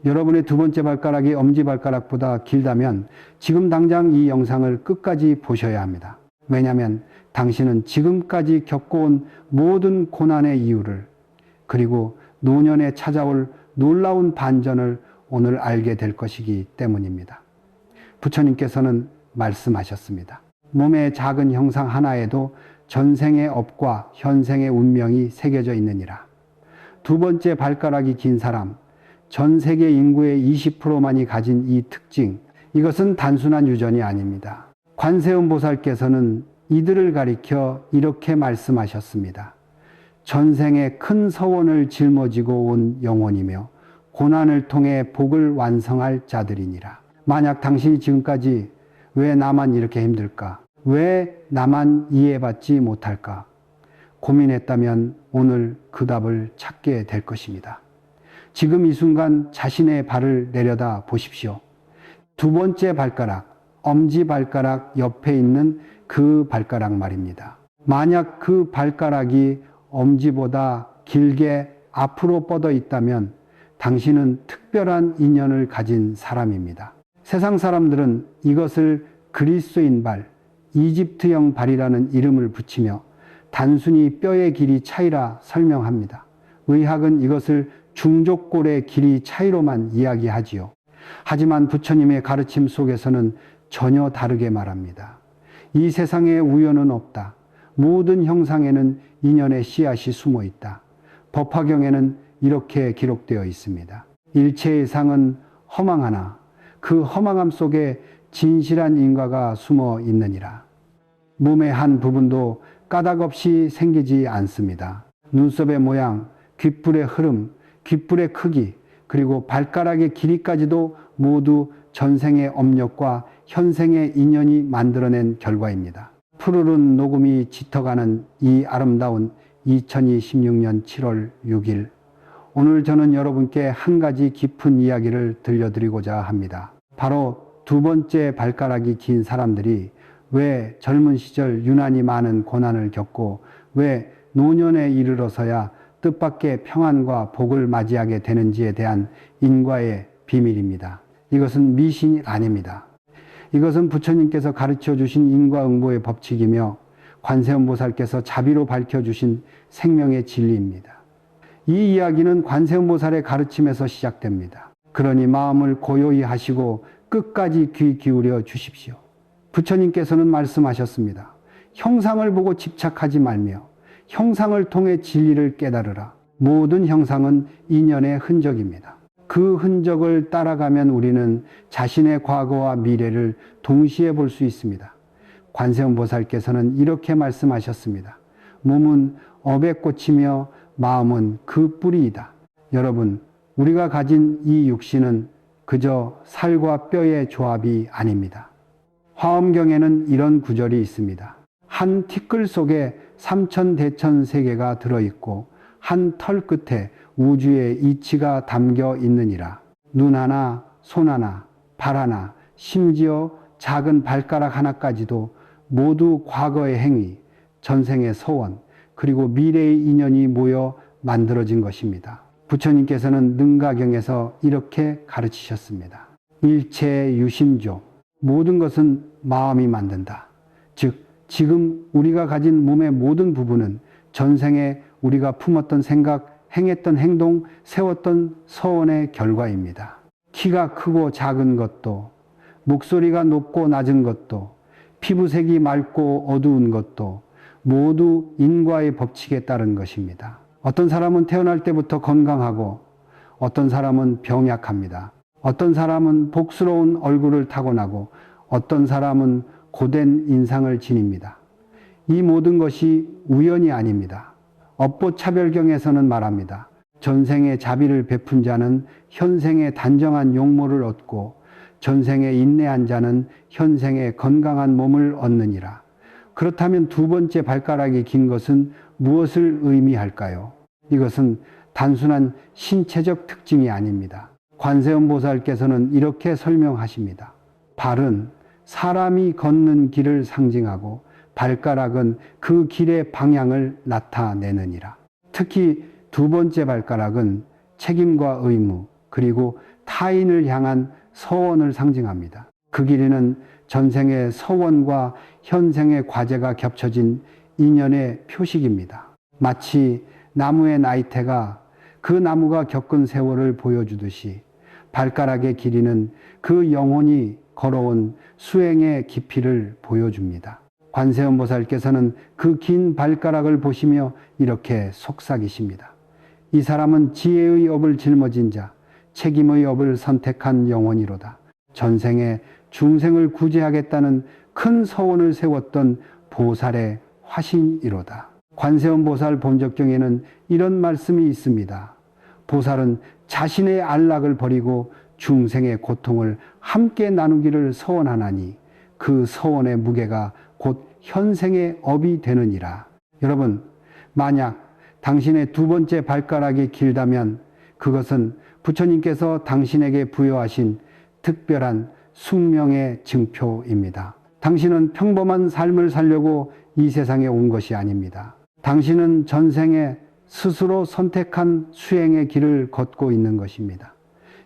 여러분의 두 번째 발가락이 엄지발가락보다 길다면 지금 당장 이 영상을 끝까지 보셔야 합니다. 왜냐하면 당신은 지금까지 겪어온 모든 고난의 이유를, 그리고 노년에 찾아올 놀라운 반전을 오늘 알게 될 것이기 때문입니다. 부처님께서는 말씀하셨습니다. 몸의 작은 형상 하나에도 전생의 업과 현생의 운명이 새겨져 있느니라. 두 번째 발가락이 긴 사람, 전 세계 인구의 20%만이 가진 이 특징, 이것은 단순한 유전이 아닙니다. 관세음 보살께서는 이들을 가리켜 이렇게 말씀하셨습니다. 전생에 큰 서원을 짊어지고 온 영혼이며 고난을 통해 복을 완성할 자들이니라. 만약 당신이 지금까지 왜 나만 이렇게 힘들까? 왜 나만 이해받지 못할까? 고민했다면 오늘 그 답을 찾게 될 것입니다. 지금 이 순간 자신의 발을 내려다 보십시오. 두 번째 발가락, 엄지발가락 옆에 있는 그 발가락 말입니다. 만약 그 발가락이 엄지보다 길게 앞으로 뻗어 있다면 당신은 특별한 인연을 가진 사람입니다. 세상 사람들은 이것을 그리스도인 발, 이집트형 발이라는 이름을 붙이며 단순히 뼈의 길이 차이라 설명합니다. 의학은 이것을 중족골의 길이 차이로만 이야기하지요. 하지만 부처님의 가르침 속에서는 전혀 다르게 말합니다. 이 세상에 우연은 없다. 모든 형상에는 인연의 씨앗이 숨어 있다. 법화경에는 이렇게 기록되어 있습니다. 일체의 상은 허망하나 그 허망함 속에 진실한 인과가 숨어 있느니라. 몸의 한 부분도 까닭없이 생기지 않습니다. 눈썹의 모양, 귓불의 흐름, 귓불의 크기, 그리고 발가락의 길이까지도 모두 전생의 업력과 현생의 인연이 만들어낸 결과입니다. 푸르른 녹음이 짙어가는 이 아름다운 2026년 7월 6일, 오늘 저는 여러분께 한 가지 깊은 이야기를 들려드리고자 합니다. 바로 두 번째 발가락이 긴 사람들이 왜 젊은 시절 유난히 많은 고난을 겪고 왜 노년에 이르러서야 뜻밖의 평안과 복을 맞이하게 되는지에 대한 인과의 비밀입니다. 이것은 미신이 아닙니다. 이것은 부처님께서 가르쳐 주신 인과응보의 법칙이며 관세음보살께서 자비로 밝혀주신 생명의 진리입니다. 이 이야기는 관세음보살의 가르침에서 시작됩니다. 그러니 마음을 고요히 하시고 끝까지 귀 기울여 주십시오. 부처님께서는 말씀하셨습니다. 형상을 보고 집착하지 말며 형상을 통해 진리를 깨달으라. 모든 형상은 인연의 흔적입니다. 그 흔적을 따라가면 우리는 자신의 과거와 미래를 동시에 볼 수 있습니다. 관세음보살께서는 이렇게 말씀하셨습니다. 몸은 업의 꽃이며 마음은 그 뿌리이다. 여러분, 우리가 가진 이 육신은 그저 살과 뼈의 조합이 아닙니다. 화엄경에는 이런 구절이 있습니다. 한 티끌 속에 삼천대천 세계가 들어있고 한 털 끝에 우주의 이치가 담겨 있느니라. 눈 하나, 손 하나, 발 하나, 심지어 작은 발가락 하나까지도 모두 과거의 행위, 전생의 서원, 그리고 미래의 인연이 모여 만들어진 것입니다. 부처님께서는 능가경에서 이렇게 가르치셨습니다. 일체 유심조, 모든 것은 마음이 만든다. 즉, 지금 우리가 가진 몸의 모든 부분은 전생에 우리가 품었던 생각, 행했던 행동, 세웠던 서원의 결과입니다. 키가 크고 작은 것도, 목소리가 높고 낮은 것도, 피부색이 맑고 어두운 것도 모두 인과의 법칙에 따른 것입니다. 어떤 사람은 태어날 때부터 건강하고 어떤 사람은 병약합니다. 어떤 사람은 복스러운 얼굴을 타고나고 어떤 사람은 고된 인상을 지닙니다. 이 모든 것이 우연이 아닙니다. 업보차별경에서는 말합니다. 전생에 자비를 베푼 자는 현생에 단정한 용모를 얻고 전생에 인내한 자는 현생에 건강한 몸을 얻느니라. 그렇다면 두 번째 발가락이 긴 것은 무엇을 의미할까요? 이것은 단순한 신체적 특징이 아닙니다. 관세음보살께서는 이렇게 설명하십니다. 발은 사람이 걷는 길을 상징하고 발가락은 그 길의 방향을 나타내느니라. 특히 두 번째 발가락은 책임과 의무, 그리고 타인을 향한 서원을 상징합니다. 그 길이는 전생의 서원과 현생의 과제가 겹쳐진 인연의 표식입니다. 마치 나무의 나이테가 그 나무가 겪은 세월을 보여주듯이 발가락의 길이는 그 영혼이 걸어온 수행의 깊이를 보여줍니다. 관세음보살께서는 그 긴 발가락을 보시며 이렇게 속삭이십니다. 이 사람은 지혜의 업을 짊어진 자, 책임의 업을 선택한 영혼이로다. 전생에 중생을 구제하겠다는 큰 서원을 세웠던 보살의 화신이로다. 관세음보살 본적경에는 이런 말씀이 있습니다. 보살은 자신의 안락을 버리고 중생의 고통을 함께 나누기를 서원하나니 그 서원의 무게가 곧 현생의 업이 되느니라. 여러분, 만약 당신의 두 번째 발가락이 길다면 그것은 부처님께서 당신에게 부여하신 특별한 숙명의 증표입니다. 당신은 평범한 삶을 살려고 이 세상에 온 것이 아닙니다. 당신은 전생에 스스로 선택한 수행의 길을 걷고 있는 것입니다.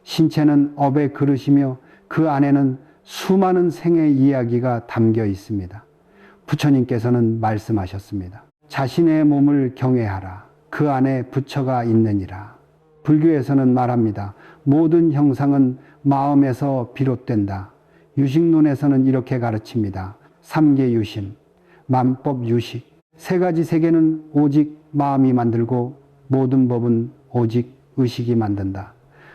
신체는 업의 그릇이며 그 안에는 수많은 생의 이야기가 담겨 있습니다. 부처님께서는 말씀하셨습니다. 자신의 몸을 경외하라. 그 안에 부처가 있느니라. 불교에서는 말합니다. 모든 형상은 마음에서 비롯된다. 유식론에서는 이렇게 가르칩니다. 삼계유신, 만법유식. 세 가지 세계는 오직 마음이 만들고 모든 법은 오직 의식이 만든다.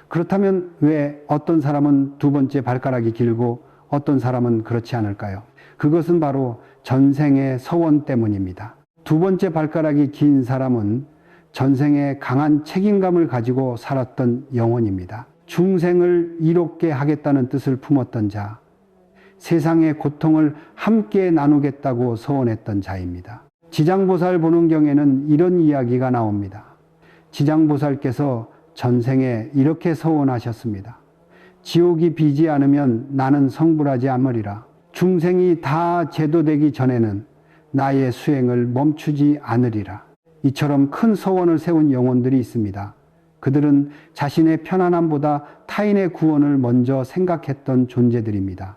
그렇다면 왜 어떤 사람은 두 번째 발가락이 길고 어떤 사람은 그렇지 않을까요? 그것은 바로 전생의 서원 때문입니다. 두 번째 발가락이 긴 사람은 전생에 강한 책임감을 가지고 살았던 영혼입니다. 중생을 이롭게 하겠다는 뜻을 품었던 자, 세상의 고통을 함께 나누겠다고 서원했던 자입니다. 지장보살 보는경에는 이런 이야기가 나옵니다. 지장보살께서 전생에 이렇게 서원하셨습니다. 지옥이 비지 않으면 나는 성불하지 않으리라. 중생이 다 제도되기 전에는 나의 수행을 멈추지 않으리라. 이처럼 큰 서원을 세운 영혼들이 있습니다. 그들은 자신의 편안함보다 타인의 구원을 먼저 생각했던 존재들입니다.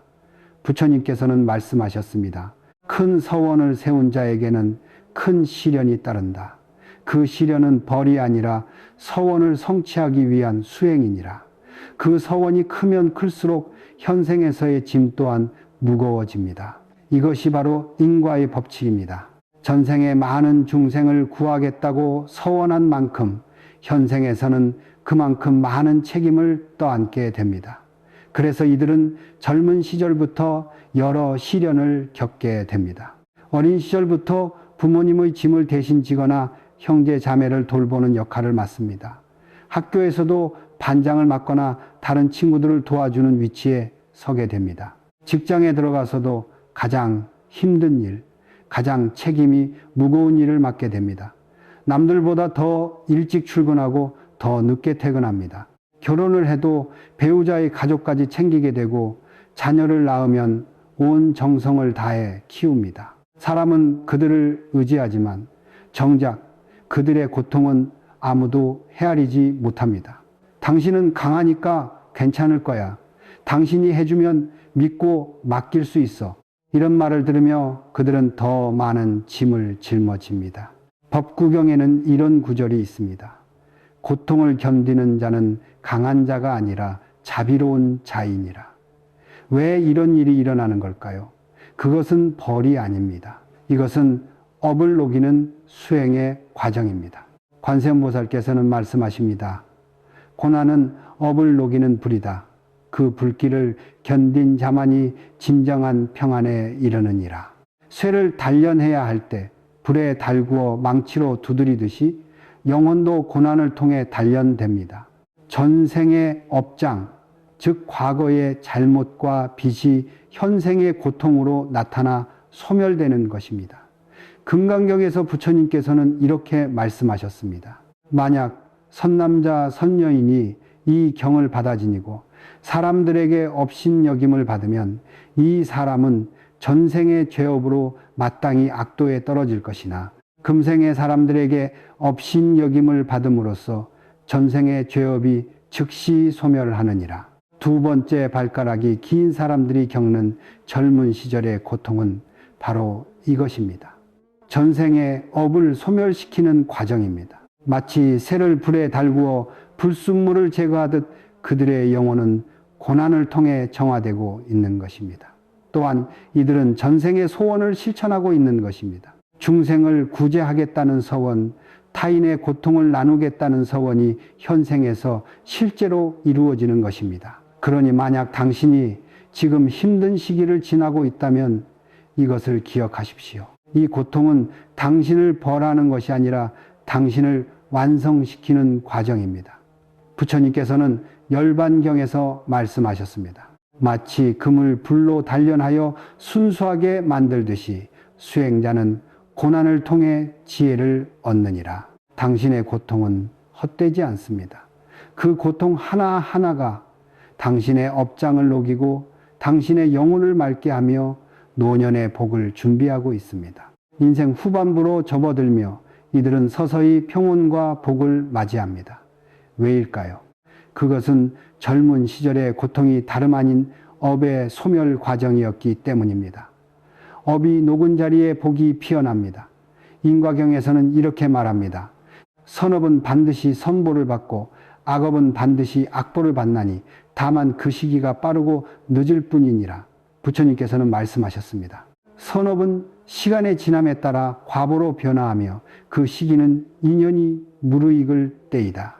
부처님께서는 말씀하셨습니다. 큰 서원을 세운 자에게는 큰 시련이 따른다. 그 시련은 벌이 아니라 서원을 성취하기 위한 수행이니라. 그 서원이 크면 클수록 현생에서의 짐 또한 무거워집니다. 이것이 바로 인과의 법칙입니다. 전생에 많은 중생을 구하겠다고 서원한 만큼 현생에서는 그만큼 많은 책임을 떠안게 됩니다. 그래서 이들은 젊은 시절부터 여러 시련을 겪게 됩니다. 어린 시절부터 부모님의 짐을 대신 지거나 형제 자매를 돌보는 역할을 맡습니다. 학교에서도 반장을 맡거나 다른 친구들을 도와주는 위치에 서게 됩니다. 직장에 들어가서도 가장 힘든 일, 가장 책임이 무거운 일을 맡게 됩니다. 남들보다 더 일찍 출근하고 더 늦게 퇴근합니다. 결혼을 해도 배우자의 가족까지 챙기게 되고 자녀를 낳으면 온 정성을 다해 키웁니다. 사람은 그들을 의지하지만 정작 그들의 고통은 아무도 헤아리지 못합니다. 당신은 강하니까 괜찮을 거야. 당신이 해주면 믿고 맡길 수 있어. 이런 말을 들으며 그들은 더 많은 짐을 짊어집니다. 법구경에는 이런 구절이 있습니다. 고통을 견디는 자는 강한 자가 아니라 자비로운 자이니라. 왜 이런 일이 일어나는 걸까요? 그것은 벌이 아닙니다. 이것은 업을 녹이는 수행의 과정입니다. 관세음보살께서는 말씀하십니다. 고난은 업을 녹이는 불이다. 그 불길을 견딘 자만이 진정한 평안에 이르느니라. 쇠를 단련해야 할 때 불에 달구어 망치로 두드리듯이 영혼도 고난을 통해 단련됩니다. 전생의 업장, 즉 과거의 잘못과 빚이 현생의 고통으로 나타나 소멸되는 것입니다. 금강경에서 부처님께서는 이렇게 말씀하셨습니다. 만약 선남자 선녀인이 이 경을 받아 지니고 사람들에게 업신여김을 받으면 이 사람은 전생의 죄업으로 마땅히 악도에 떨어질 것이나 금생의 사람들에게 업신여김을 받음으로써 전생의 죄업이 즉시 소멸하느니라. 두 번째 발가락이 긴 사람들이 겪는 젊은 시절의 고통은 바로 이것입니다. 전생의 업을 소멸시키는 과정입니다. 마치 쇠를 불에 달구어 불순물을 제거하듯 그들의 영혼은 고난을 통해 정화되고 있는 것입니다. 또한 이들은 전생의 소원을 실천하고 있는 것입니다. 중생을 구제하겠다는 서원, 타인의 고통을 나누겠다는 서원이 현생에서 실제로 이루어지는 것입니다. 그러니 만약 당신이 지금 힘든 시기를 지나고 있다면 이것을 기억하십시오. 이 고통은 당신을 벌하는 것이 아니라 당신을 완성시키는 과정입니다. 부처님께서는 열반경에서 말씀하셨습니다. 마치 금을 불로 단련하여 순수하게 만들듯이 수행자는 고난을 통해 지혜를 얻느니라. 당신의 고통은 헛되지 않습니다. 그 고통 하나하나가 당신의 업장을 녹이고 당신의 영혼을 맑게 하며 노년의 복을 준비하고 있습니다. 인생 후반부로 접어들며 이들은 서서히 평온과 복을 맞이합니다. 왜일까요? 그것은 젊은 시절의 고통이 다름 아닌 업의 소멸 과정이었기 때문입니다. 업이 녹은 자리에 복이 피어납니다. 인과경에서는 이렇게 말합니다. 선업은 반드시 선보를 받고 악업은 반드시 악보를 받나니 다만 그 시기가 빠르고 늦을 뿐이니라. 부처님께서는 말씀하셨습니다. 선업은 시간의 지남에 따라 과보로 변화하며 그 시기는 인연이 무르익을 때이다.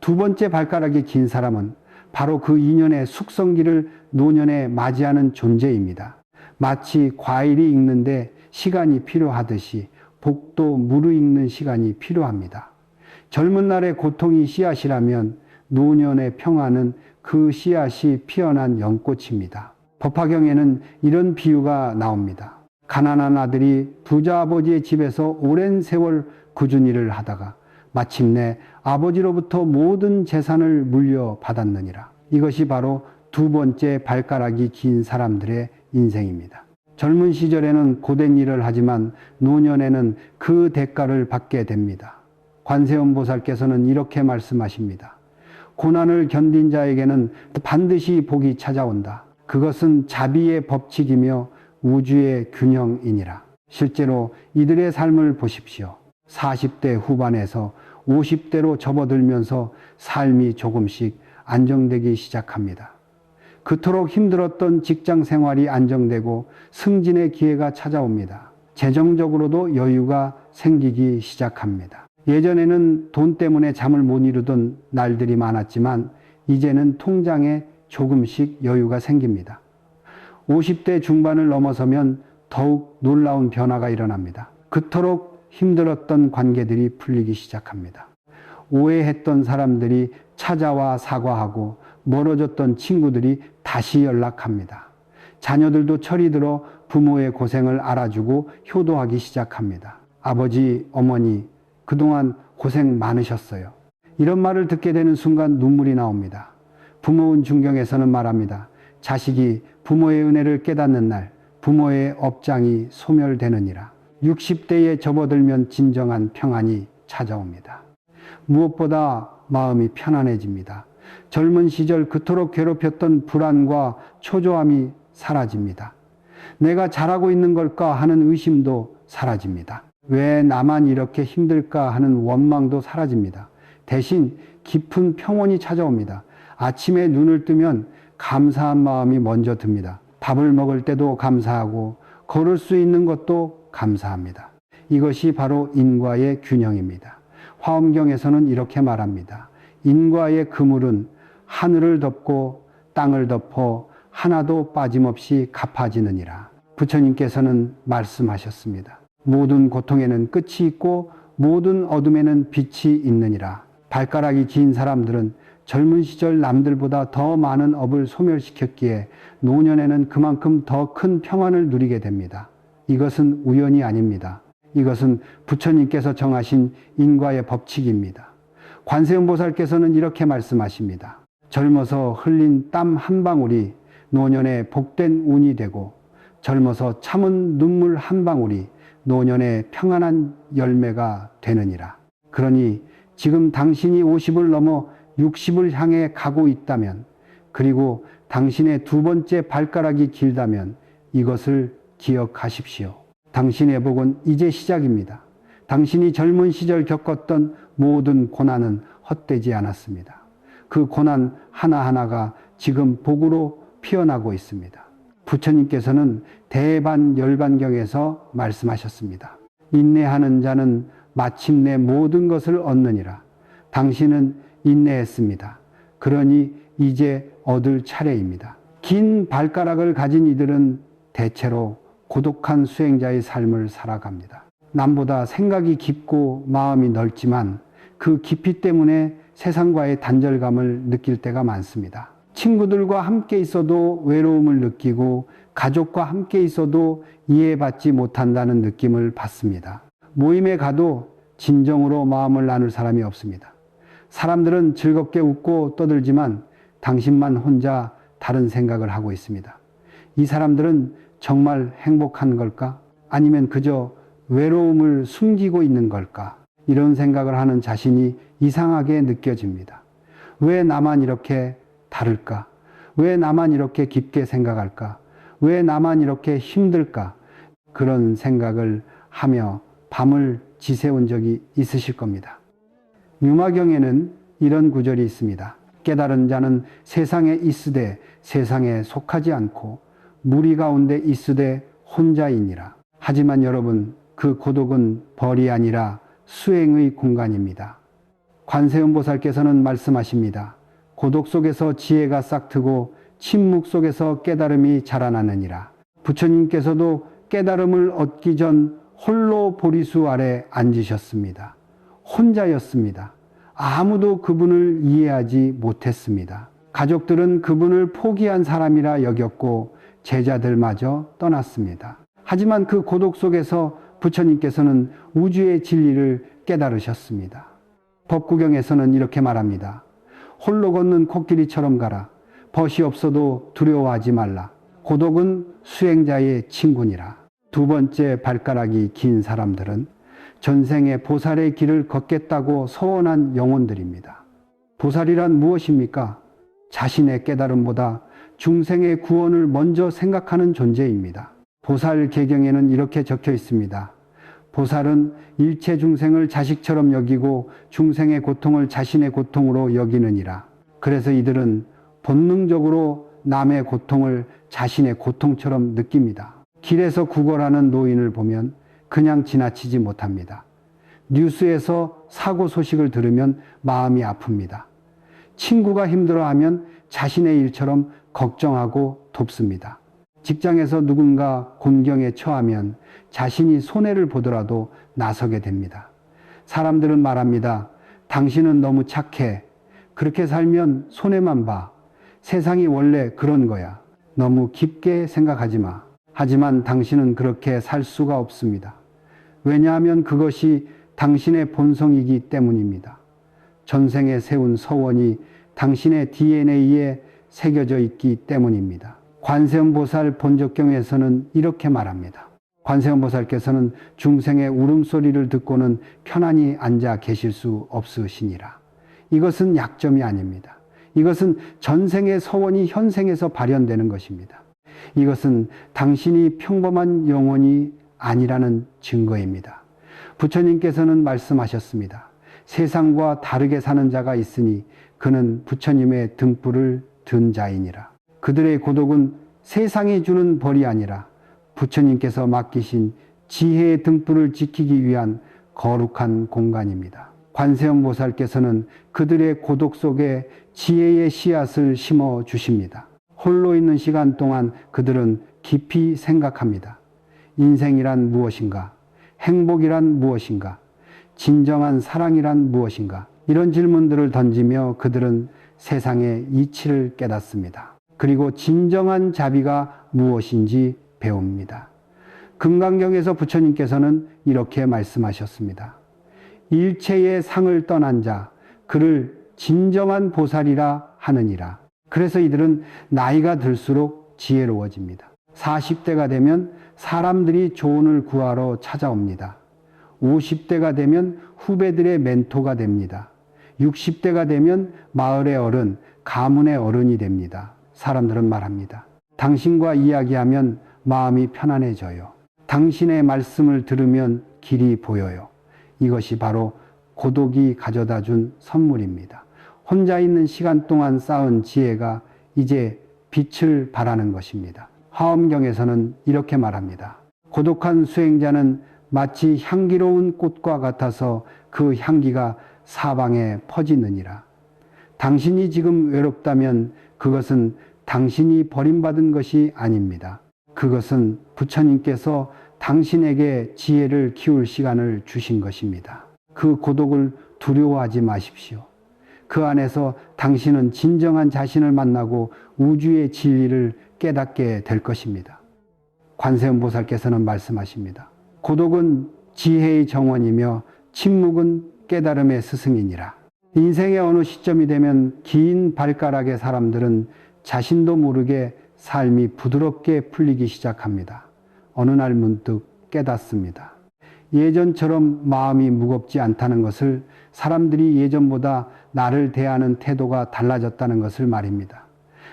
두 번째 발가락이 긴 사람은 바로 그 인연의 숙성기를 노년에 맞이하는 존재입니다. 마치 과일이 익는데 시간이 필요하듯이 복도 무르익는 시간이 필요합니다. 젊은 날의 고통이 씨앗이라면 노년의 평화는 그 씨앗이 피어난 연꽃입니다. 법화경에는 이런 비유가 나옵니다. 가난한 아들이 부자 아버지의 집에서 오랜 세월 꾸준히 일을 하다가 마침내 아버지로부터 모든 재산을 물려받았느니라. 이것이 바로 두 번째 발가락이 긴 사람들의 인생입니다. 젊은 시절에는 고된 일을 하지만 노년에는 그 대가를 받게 됩니다. 관세음보살께서는 이렇게 말씀하십니다. 고난을 견딘 자에게는 반드시 복이 찾아온다. 그것은 자비의 법칙이며 우주의 균형이니라. 실제로 이들의 삶을 보십시오. 40대 후반에서 50대로 접어들면서 삶이 조금씩 안정되기 시작합니다. 그토록 힘들었던 직장 생활이 안정되고 승진의 기회가 찾아옵니다. 재정적으로도 여유가 생기기 시작합니다. 예전에는 돈 때문에 잠을 못 이루던 날들이 많았지만 이제는 통장에 조금씩 여유가 생깁니다. 50대 중반을 넘어서면 더욱 놀라운 변화가 일어납니다. 그토록 힘들었던 관계들이 풀리기 시작합니다. 오해했던 사람들이 찾아와 사과하고 멀어졌던 친구들이 다시 연락합니다. 자녀들도 철이 들어 부모의 고생을 알아주고 효도하기 시작합니다. 아버지, 어머니, 그동안 고생 많으셨어요. 이런 말을 듣게 되는 순간 눈물이 나옵니다. 부모운 중경에서는 말합니다. 자식이 부모의 은혜를 깨닫는 날 부모의 업장이 소멸되느니라. 60대에 접어들면 진정한 평안이 찾아옵니다. 무엇보다 마음이 편안해집니다. 젊은 시절 그토록 괴롭혔던 불안과 초조함이 사라집니다. 내가 잘하고 있는 걸까 하는 의심도 사라집니다. 왜 나만 이렇게 힘들까 하는 원망도 사라집니다. 대신 깊은 평온이 찾아옵니다. 아침에 눈을 뜨면 감사한 마음이 먼저 듭니다. 밥을 먹을 때도 감사하고 걸을 수 있는 것도 감사합니다. 이것이 바로 인과의 균형입니다. 화엄경에서는 이렇게 말합니다. 인과의 그물은 하늘을 덮고 땅을 덮어 하나도 빠짐없이 갚아지느니라. 부처님께서는 말씀하셨습니다. 모든 고통에는 끝이 있고 모든 어둠에는 빛이 있느니라. 발가락이 긴 사람들은 젊은 시절 남들보다 더 많은 업을 소멸시켰기에 노년에는 그만큼 더 큰 평안을 누리게 됩니다. 이것은 우연이 아닙니다. 이것은 부처님께서 정하신 인과의 법칙입니다. 관세음보살께서는 이렇게 말씀하십니다. 젊어서 흘린 땀 한 방울이 노년에 복된 운이 되고 젊어서 참은 눈물 한 방울이 노년에 평안한 열매가 되느니라. 그러니 지금 당신이 50을 넘어 60을 향해 가고 있다면, 그리고 당신의 두 번째 발가락이 길다면 이것을 기억하십시오. 당신의 복은 이제 시작입니다. 당신이 젊은 시절 겪었던 모든 고난은 헛되지 않았습니다. 그 고난 하나하나가 지금 복으로 피어나고 있습니다. 부처님께서는 대반열반경에서 말씀하셨습니다. 인내하는 자는 마침내 모든 것을 얻느니라. 당신은 인내했습니다. 그러니 이제 얻을 차례입니다. 긴 발가락을 가진 이들은 대체로 고독한 수행자의 삶을 살아갑니다. 남보다 생각이 깊고 마음이 넓지만 그 깊이 때문에 세상과의 단절감을 느낄 때가 많습니다. 친구들과 함께 있어도 외로움을 느끼고 가족과 함께 있어도 이해받지 못한다는 느낌을 받습니다. 모임에 가도 진정으로 마음을 나눌 사람이 없습니다. 사람들은 즐겁게 웃고 떠들지만 당신만 혼자 다른 생각을 하고 있습니다. 이 사람들은 정말 행복한 걸까? 아니면 그저 외로움을 숨기고 있는 걸까? 이런 생각을 하는 자신이 이상하게 느껴집니다. 왜 나만 이렇게 다를까? 왜 나만 이렇게 깊게 생각할까? 왜 나만 이렇게 힘들까? 그런 생각을 하며 밤을 지새운 적이 있으실 겁니다. 융화경에는 이런 구절이 있습니다. 깨달은 자는 세상에 있으되 세상에 속하지 않고 무리 가운데 있으되 혼자이니라. 하지만 여러분, 그 고독은 벌이 아니라 수행의 공간입니다. 관세음 보살께서는 말씀하십니다. 고독 속에서 지혜가 싹트고 침묵 속에서 깨달음이 자라나느니라. 부처님께서도 깨달음을 얻기 전 홀로 보리수 아래 앉으셨습니다. 혼자였습니다. 아무도 그분을 이해하지 못했습니다. 가족들은 그분을 포기한 사람이라 여겼고 제자들마저 떠났습니다. 하지만 그 고독 속에서 부처님께서는 우주의 진리를 깨달으셨습니다. 법구경에서는 이렇게 말합니다. 홀로 걷는 코끼리처럼 가라. 벗이 없어도 두려워하지 말라. 고독은 수행자의 친구니라. 두 번째 발가락이 긴 사람들은 전생에 보살의 길을 걷겠다고 서원한 영혼들입니다. 보살이란 무엇입니까? 자신의 깨달음보다 중생의 구원을 먼저 생각하는 존재입니다. 보살 계경에는 이렇게 적혀 있습니다. 보살은 일체 중생을 자식처럼 여기고 중생의 고통을 자신의 고통으로 여기느니라. 그래서 이들은 본능적으로 남의 고통을 자신의 고통처럼 느낍니다. 길에서 구걸하는 노인을 보면 그냥 지나치지 못합니다. 뉴스에서 사고 소식을 들으면 마음이 아픕니다. 친구가 힘들어하면 자신의 일처럼 걱정하고 돕습니다. 직장에서 누군가 곤경에 처하면 자신이 손해를 보더라도 나서게 됩니다. 사람들은 말합니다. 당신은 너무 착해. 그렇게 살면 손해만 봐. 세상이 원래 그런 거야. 너무 깊게 생각하지 마. 하지만 당신은 그렇게 살 수가 없습니다. 왜냐하면 그것이 당신의 본성이기 때문입니다. 전생에 세운 서원이 당신의 DNA에 새겨져 있기 때문입니다. 관세음보살 본적경에서는 이렇게 말합니다. 관세음보살께서는 중생의 울음소리를 듣고는 편안히 앉아 계실 수 없으시니라. 이것은 약점이 아닙니다. 이것은 전생의 서원이 현생에서 발현되는 것입니다. 이것은 당신이 평범한 영혼이 아니라는 증거입니다. 부처님께서는 말씀하셨습니다. 세상과 다르게 사는 자가 있으니 그는 부처님의 등불을 든 자이니라. 그들의 고독은 세상이 주는 벌이 아니라 부처님께서 맡기신 지혜의 등불을 지키기 위한 거룩한 공간입니다. 관세음보살께서는 그들의 고독 속에 지혜의 씨앗을 심어 주십니다. 홀로 있는 시간 동안 그들은 깊이 생각합니다. 인생이란 무엇인가? 행복이란 무엇인가? 진정한 사랑이란 무엇인가? 이런 질문들을 던지며 그들은 세상의 이치를 깨닫습니다. 그리고 진정한 자비가 무엇인지 배웁니다. 금강경에서 부처님께서는 이렇게 말씀하셨습니다. 일체의 상을 떠난 자, 그를 진정한 보살이라 하느니라. 그래서 이들은 나이가 들수록 지혜로워집니다. 40대가 되면 사람들이 조언을 구하러 찾아옵니다. 50대가 되면 후배들의 멘토가 됩니다. 60대가 되면 마을의 어른, 가문의 어른이 됩니다. 사람들은 말합니다. 당신과 이야기하면 마음이 편안해져요. 당신의 말씀을 들으면 길이 보여요. 이것이 바로 고독이 가져다 준 선물입니다. 혼자 있는 시간 동안 쌓은 지혜가 이제 빛을 발하는 것입니다. 화엄경에서는 이렇게 말합니다. 고독한 수행자는 마치 향기로운 꽃과 같아서 그 향기가 사방에 퍼지느니라. 당신이 지금 외롭다면 그것은 당신이 버림받은 것이 아닙니다. 그것은 부처님께서 당신에게 지혜를 키울 시간을 주신 것입니다. 그 고독을 두려워하지 마십시오. 그 안에서 당신은 진정한 자신을 만나고 우주의 진리를 깨닫게 될 것입니다. 관세음보살께서는 말씀하십니다. 고독은 지혜의 정원이며 침묵은 깨달음의 스승이니라. 인생의 어느 시점이 되면 긴 발가락의 사람들은 자신도 모르게 삶이 부드럽게 풀리기 시작합니다. 어느 날 문득 깨닫습니다. 예전처럼 마음이 무겁지 않다는 것을, 사람들이 예전보다 나를 대하는 태도가 달라졌다는 것을 말입니다.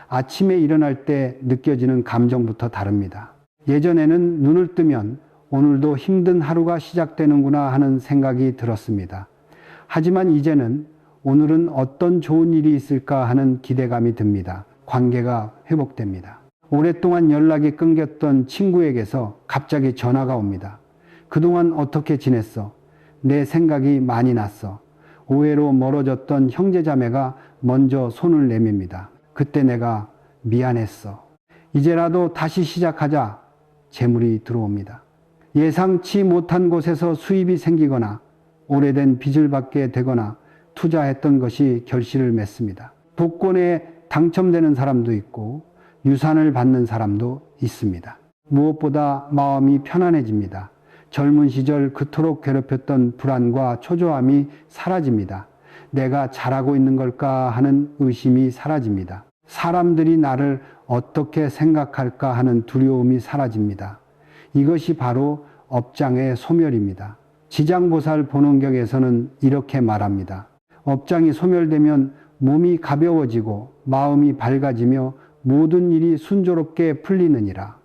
아침에 일어날 때 느껴지는 감정부터 다릅니다. 예전에는 눈을 뜨면 오늘도 힘든 하루가 시작되는구나 하는 생각이 들었습니다. 하지만 이제는 오늘은 어떤 좋은 일이 있을까 하는 기대감이 듭니다. 관계가 회복됩니다. 오랫동안 연락이 끊겼던 친구에게서 갑자기 전화가 옵니다. 그동안 어떻게 지냈어? 내 생각이 많이 났어. 오해로 멀어졌던 형제자매가 먼저 손을 내밉니다. 그때 내가 미안했어. 이제라도 다시 시작하자. 재물이 들어옵니다. 예상치 못한 곳에서 수입이 생기거나 오래된 빚을 받게 되거나 투자했던 것이 결실을 맺습니다. 복권에 당첨되는 사람도 있고 유산을 받는 사람도 있습니다. 무엇보다 마음이 편안해집니다. 젊은 시절 그토록 괴롭혔던 불안과 초조함이 사라집니다. 내가 잘하고 있는 걸까 하는 의심이 사라집니다. 사람들이 나를 어떻게 생각할까 하는 두려움이 사라집니다. 이것이 바로 업장의 소멸입니다. 지장보살 본원경에서는 이렇게 말합니다. 업장이 소멸되면 몸이 가벼워지고 마음이 밝아지며 모든 일이 순조롭게 풀리느니라.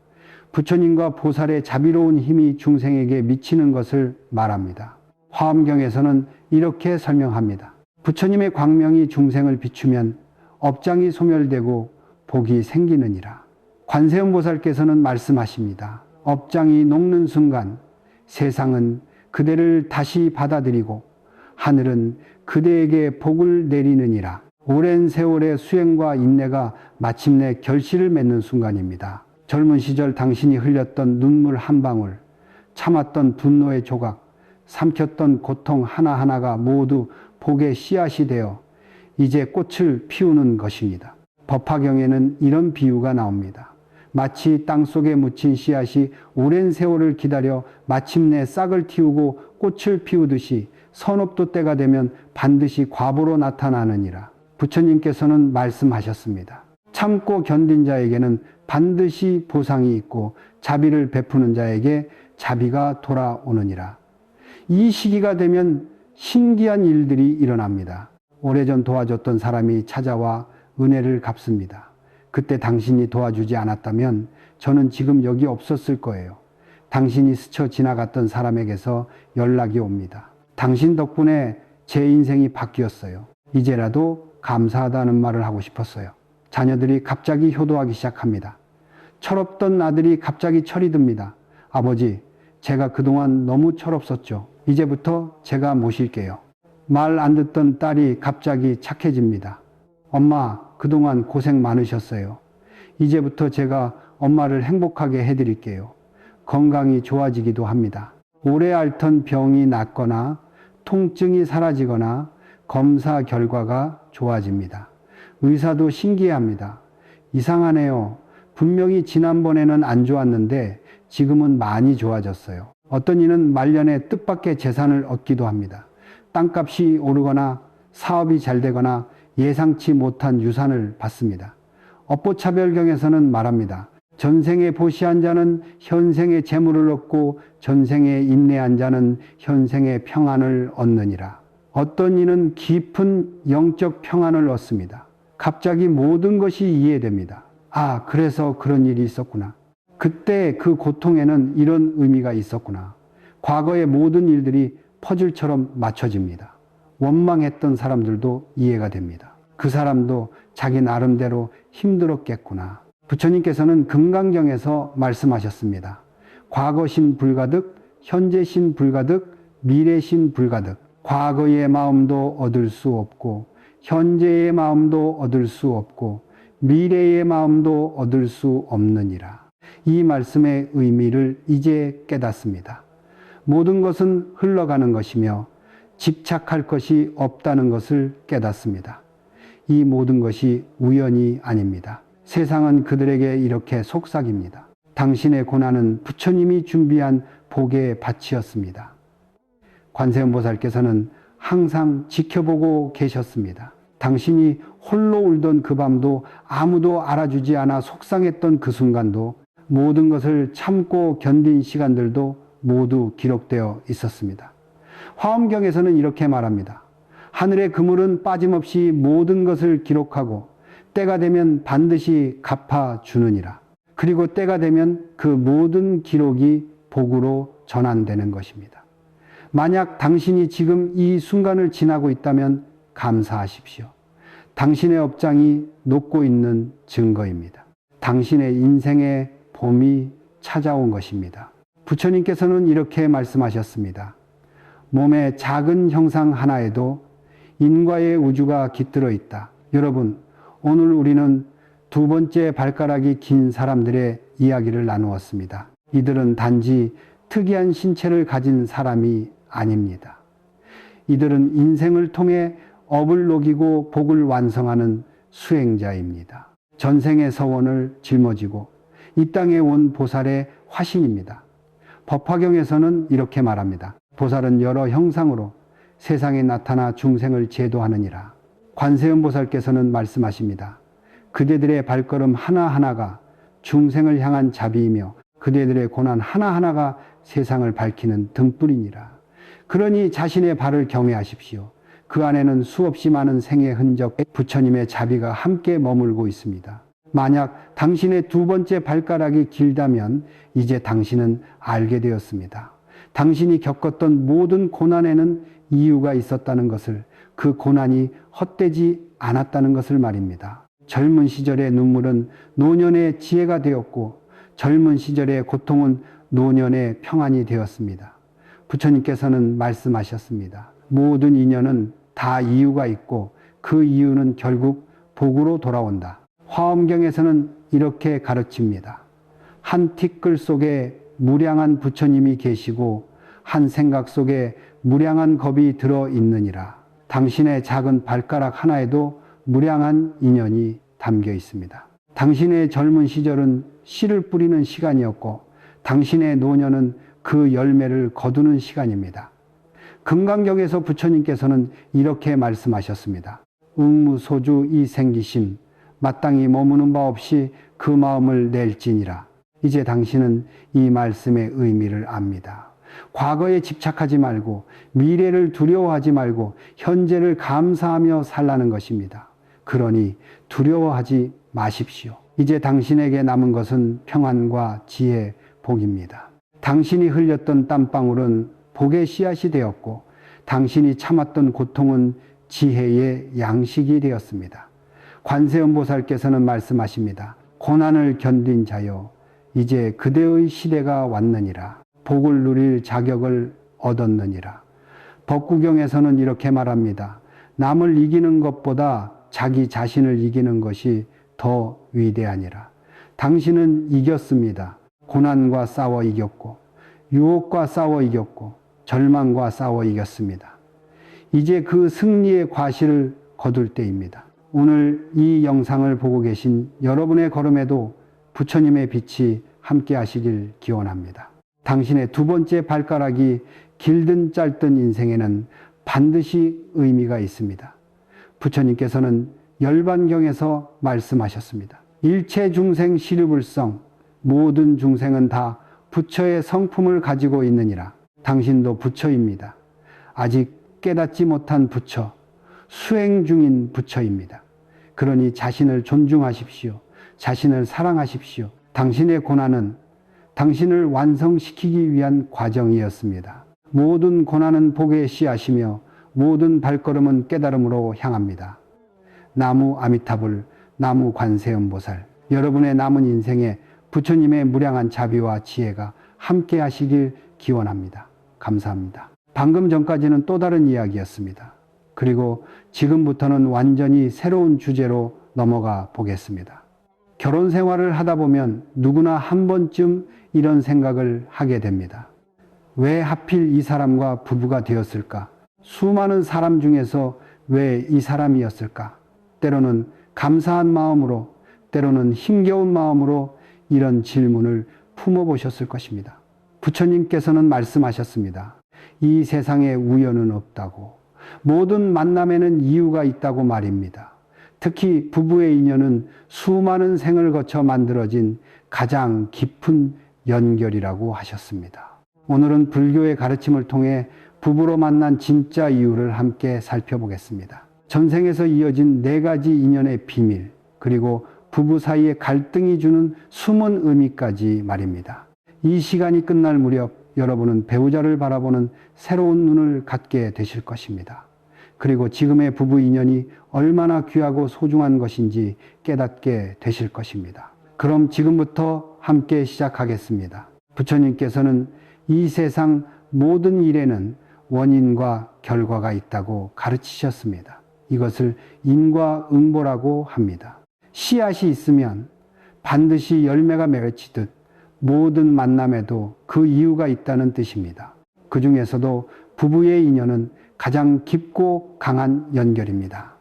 부처님과 보살의 자비로운 힘이 중생에게 미치는 것을 말합니다. 화엄경에서는 이렇게 설명합니다. 부처님의 광명이 중생을 비추면 업장이 소멸되고 복이 생기느니라. 관세음보살께서는 말씀하십니다. 업장이 녹는 순간 세상은 그대를 다시 받아들이고 하늘은 그대에게 복을 내리느니라. 오랜 세월의 수행과 인내가 마침내 결실을 맺는 순간입니다. 젊은 시절 당신이 흘렸던 눈물 한 방울, 참았던 분노의 조각, 삼켰던 고통 하나하나가 모두 복의 씨앗이 되어 이제 꽃을 피우는 것입니다. 법화경에는 이런 비유가 나옵니다. 마치 땅속에 묻힌 씨앗이 오랜 세월을 기다려 마침내 싹을 틔우고 꽃을 피우듯이 선업도 때가 되면 반드시 과보로 나타나느니라. 부처님께서는 말씀하셨습니다. 참고 견딘 자에게는 반드시 보상이 있고 자비를 베푸는 자에게 자비가 돌아오느니라. 이 시기가 되면 신기한 일들이 일어납니다. 오래전 도와줬던 사람이 찾아와 은혜를 갚습니다. 그때 당신이 도와주지 않았다면 저는 지금 여기 없었을 거예요. 당신이 스쳐 지나갔던 사람에게서 연락이 옵니다. 당신 덕분에 제 인생이 바뀌었어요. 이제라도 감사하다는 말을 하고 싶었어요. 자녀들이 갑자기 효도하기 시작합니다. 철없던 아들이 갑자기 철이 듭니다. 아버지, 제가 그동안 너무 철없었죠. 이제부터 제가 모실게요. 말 안 듣던 딸이 갑자기 착해집니다. 엄마, 그동안 고생 많으셨어요. 이제부터 제가 엄마를 행복하게 해드릴게요. 건강이 좋아지기도 합니다. 오래 앓던 병이 낫거나 통증이 사라지거나 검사 결과가 좋아집니다. 의사도 신기해합니다. 이상하네요. 분명히 지난번에는 안 좋았는데 지금은 많이 좋아졌어요. 어떤 이는 말년에 뜻밖의 재산을 얻기도 합니다. 땅값이 오르거나 사업이 잘 되거나 예상치 못한 유산을 받습니다. 업보차별경에서는 말합니다. 전생에 보시한 자는 현생에 재물을 얻고 전생에 인내한 자는 현생에 평안을 얻느니라. 어떤 이는 깊은 영적 평안을 얻습니다. 갑자기 모든 것이 이해됩니다. 아, 그래서 그런 일이 있었구나. 그때 그 고통에는 이런 의미가 있었구나. 과거의 모든 일들이 퍼즐처럼 맞춰집니다. 원망했던 사람들도 이해가 됩니다. 그 사람도 자기 나름대로 힘들었겠구나. 부처님께서는 금강경에서 말씀하셨습니다. 과거신 불가득, 현재신 불가득, 미래신 불가득. 과거의 마음도 얻을 수 없고, 현재의 마음도 얻을 수 없고, 미래의 마음도 얻을 수 없느니라. 이 말씀의 의미를 이제 깨닫습니다. 모든 것은 흘러가는 것이며 집착할 것이 없다는 것을 깨닫습니다. 이 모든 것이 우연이 아닙니다. 세상은 그들에게 이렇게 속삭입니다. 당신의 고난은 부처님이 준비한 복의 밭이었습니다. 관세음보살께서는 항상 지켜보고 계셨습니다. 당신이 홀로 울던 그 밤도 아무도 알아주지 않아 속상했던 그 순간도 모든 것을 참고 견딘 시간들도 모두 기록되어 있었습니다. 화엄경에서는 이렇게 말합니다. 하늘의 그물은 빠짐없이 모든 것을 기록하고 때가 되면 반드시 갚아주느니라. 그리고 때가 되면 그 모든 기록이 복으로 전환되는 것입니다. 만약 당신이 지금 이 순간을 지나고 있다면 감사하십시오. 당신의 업장이 녹고 있는 증거입니다. 당신의 인생의 봄이 찾아온 것입니다. 부처님께서는 이렇게 말씀하셨습니다. 몸의 작은 형상 하나에도 인과의 우주가 깃들어 있다. 여러분, 오늘 우리는 두 번째 발가락이 긴 사람들의 이야기를 나누었습니다. 이들은 단지 특이한 신체를 가진 사람이 아닙니다. 이들은 인생을 통해 업을 녹이고 복을 완성하는 수행자입니다. 전생의 서원을 짊어지고 이 땅에 온 보살의 화신입니다. 법화경에서는 이렇게 말합니다. 보살은 여러 형상으로 세상에 나타나 중생을 제도하느니라. 관세음보살께서는 말씀하십니다. 그대들의 발걸음 하나하나가 중생을 향한 자비이며 그대들의 고난 하나하나가 세상을 밝히는 등불이니라. 그러니 자신의 발을 경외하십시오. 그 안에는 수없이 많은 생의 흔적, 부처님의 자비가 함께 머물고 있습니다. 만약 당신의 두 번째 발가락이 길다면 이제 당신은 알게 되었습니다. 당신이 겪었던 모든 고난에는 이유가 있었다는 것을, 그 고난이 헛되지 않았다는 것을 말입니다. 젊은 시절의 눈물은 노년의 지혜가 되었고 젊은 시절의 고통은 노년의 평안이 되었습니다. 부처님께서는 말씀하셨습니다. 모든 인연은 다 이유가 있고 그 이유는 결국 복으로 돌아온다. 화엄경에서는 이렇게 가르칩니다. 한 티끌 속에 무량한 부처님이 계시고 한 생각 속에 무량한 겁이 들어있느니라. 당신의 작은 발가락 하나에도 무량한 인연이 담겨 있습니다. 당신의 젊은 시절은 씨를 뿌리는 시간이었고 당신의 노년은 그 열매를 거두는 시간입니다. 금강경에서 부처님께서는 이렇게 말씀하셨습니다. 응무소주 이 생기심 마땅히 머무는 바 없이 그 마음을 낼지니라. 이제 당신은 이 말씀의 의미를 압니다. 과거에 집착하지 말고 미래를 두려워하지 말고 현재를 감사하며 살라는 것입니다. 그러니 두려워하지 마십시오. 이제 당신에게 남은 것은 평안과 지혜, 복입니다. 당신이 흘렸던 땀방울은 복의 씨앗이 되었고 당신이 참았던 고통은 지혜의 양식이 되었습니다. 관세음보살께서는 말씀하십니다. 고난을 견딘 자여 이제 그대의 시대가 왔느니라. 복을 누릴 자격을 얻었느니라. 법구경에서는 이렇게 말합니다. 남을 이기는 것보다 자기 자신을 이기는 것이 더 위대하니라. 당신은 이겼습니다. 고난과 싸워 이겼고 유혹과 싸워 이겼고 절망과 싸워 이겼습니다. 이제 그 승리의 과실을 거둘 때입니다. 오늘 이 영상을 보고 계신 여러분의 걸음에도 부처님의 빛이 함께 하시길 기원합니다. 당신의 두 번째 발가락이 길든 짧든 인생에는 반드시 의미가 있습니다. 부처님께서는 열반경에서 말씀하셨습니다. 일체 중생 시류불성, 모든 중생은 다 부처의 성품을 가지고 있느니라. 당신도 부처입니다. 아직 깨닫지 못한 부처, 수행 중인 부처입니다. 그러니 자신을 존중하십시오. 자신을 사랑하십시오. 당신의 고난은 당신을 완성시키기 위한 과정이었습니다. 모든 고난은 복의 씨앗이며 모든 발걸음은 깨달음으로 향합니다. 나무 아미타불, 나무 관세음보살, 여러분의 남은 인생에 부처님의 무량한 자비와 지혜가 함께 하시길 기원합니다. 감사합니다. 방금 전까지는 또 다른 이야기였습니다. 그리고 지금부터는 완전히 새로운 주제로 넘어가 보겠습니다. 결혼 생활을 하다 보면 누구나 한 번쯤 이런 생각을 하게 됩니다. 왜 하필 이 사람과 부부가 되었을까? 수많은 사람 중에서 왜 이 사람이었을까? 때로는 감사한 마음으로, 때로는 힘겨운 마음으로 이런 질문을 품어보셨을 것입니다. 부처님께서는 말씀하셨습니다. 이 세상에 우연은 없다고, 모든 만남에는 이유가 있다고 말입니다. 특히 부부의 인연은 수많은 생을 거쳐 만들어진 가장 깊은 연결이라고 하셨습니다. 오늘은 불교의 가르침을 통해 부부로 만난 진짜 이유를 함께 살펴보겠습니다. 전생에서 이어진 4가지 인연의 비밀, 그리고 부부 사이의 갈등이 주는 숨은 의미까지 말입니다. 이 시간이 끝날 무렵 여러분은 배우자를 바라보는 새로운 눈을 갖게 되실 것입니다. 그리고 지금의 부부 인연이 얼마나 귀하고 소중한 것인지 깨닫게 되실 것입니다. 그럼 지금부터 함께 시작하겠습니다. 부처님께서는 이 세상 모든 일에는 원인과 결과가 있다고 가르치셨습니다. 이것을 인과응보라고 합니다. 씨앗이 있으면 반드시 열매가 맺히듯 모든 만남에도 그 이유가 있다는 뜻입니다. 그 중에서도 부부의 인연은 가장 깊고 강한 연결입니다.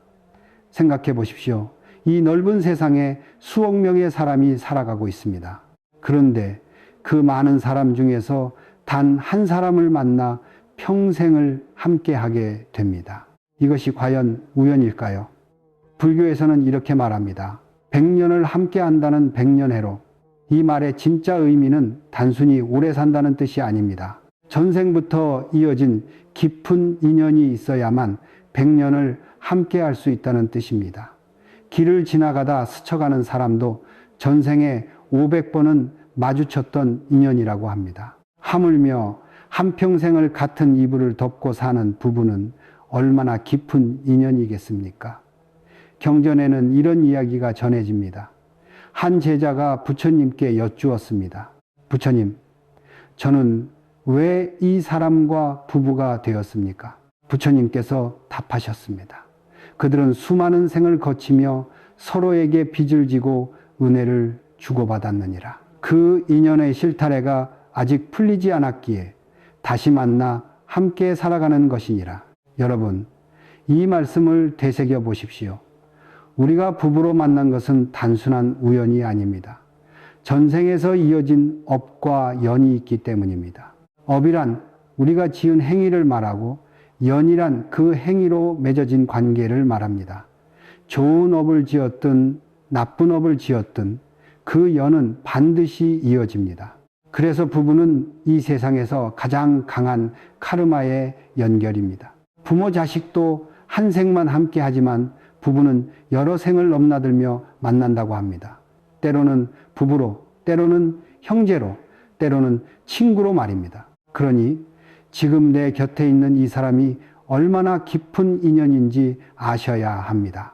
생각해 보십시오. 이 넓은 세상에 수억 명의 사람이 살아가고 있습니다. 그런데 그 많은 사람 중에서 단 한 사람을 만나 평생을 함께하게 됩니다. 이것이 과연 우연일까요? 불교에서는 이렇게 말합니다. 100년을 함께한다는 백년해로. 이 말의 진짜 의미는 단순히 오래 산다는 뜻이 아닙니다. 전생부터 이어진 깊은 인연이 있어야만 100년을 함께할 수 있다는 뜻입니다. 길을 지나가다 스쳐가는 사람도 전생에 500번은 마주쳤던 인연이라고 합니다. 하물며 한평생을 같은 이불을 덮고 사는 부부는 얼마나 깊은 인연이겠습니까? 경전에는 이런 이야기가 전해집니다. 한 제자가 부처님께 여쭈었습니다. 부처님, 저는 왜 이 사람과 부부가 되었습니까? 부처님께서 답하셨습니다. 그들은 수많은 생을 거치며 서로에게 빚을 지고 은혜를 주고받았느니라. 그 인연의 실타래가 아직 풀리지 않았기에 다시 만나 함께 살아가는 것이니라. 여러분, 이 말씀을 되새겨 보십시오. 우리가 부부로 만난 것은 단순한 우연이 아닙니다. 전생에서 이어진 업과 연이 있기 때문입니다. 업이란 우리가 지은 행위를 말하고 연이란 그 행위로 맺어진 관계를 말합니다. 좋은 업을 지었든 나쁜 업을 지었든 그 연은 반드시 이어집니다. 그래서 부부는 이 세상에서 가장 강한 카르마의 연결입니다. 부모 자식도 한 생만 함께 하지만 부부는 여러 생을 넘나들며 만난다고 합니다. 때로는 부부로, 때로는 형제로, 때로는 친구로 말입니다. 그러니 지금 내 곁에 있는 이 사람이 얼마나 깊은 인연인지 아셔야 합니다.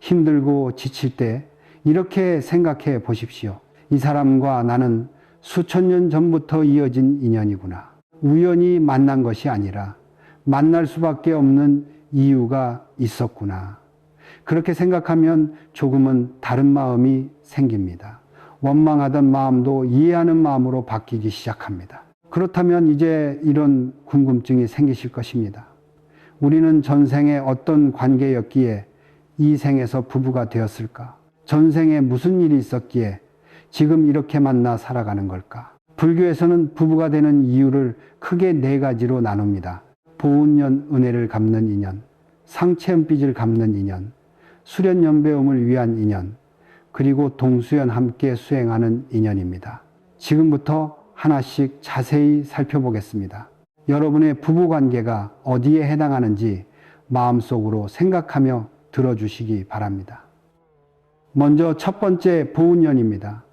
힘들고 지칠 때 이렇게 생각해 보십시오. 이 사람과 나는 수천 년 전부터 이어진 인연이구나. 우연히 만난 것이 아니라 만날 수밖에 없는 이유가 있었구나. 그렇게 생각하면 조금은 다른 마음이 생깁니다. 원망하던 마음도 이해하는 마음으로 바뀌기 시작합니다. 그렇다면 이제 이런 궁금증이 생기실 것입니다. 우리는 전생에 어떤 관계였기에 이 생에서 부부가 되었을까? 전생에 무슨 일이 있었기에 지금 이렇게 만나 살아가는 걸까? 불교에서는 부부가 되는 이유를 크게 4가지로 나눕니다. 보은년 은혜를 갚는 인연, 상체은빚을 갚는 인연, 수련연배움을 위한 인연, 그리고 동수연 함께 수행하는 인연입니다. 지금부터 하나씩 자세히 살펴보겠습니다. 여러분의 부부관계가 어디에 해당하는지 마음속으로 생각하며 들어주시기 바랍니다. 먼저 첫 번째 보훈연입니다.